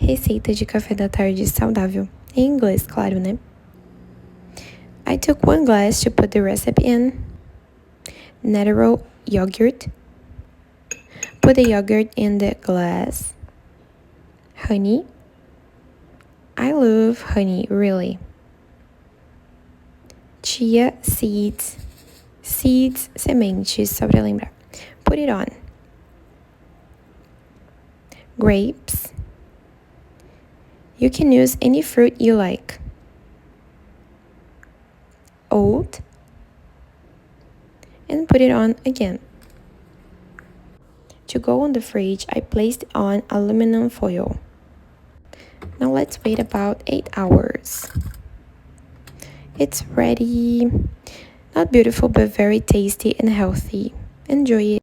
Receita de café da tarde saudável. Em inglês, claro, né? I took 1 glass to put the recipe in. Natural yogurt. Put the yogurt in the glass. Honey. I love honey, really. Chia seeds. Seeds, sementes, só pra lembrar. Put it on. Grapes. You can use any fruit you like. Oat. And put it on again. To go on the fridge, I placed on aluminum foil. Now let's wait about 8 hours. It's ready. Not beautiful, but very tasty and healthy. Enjoy it.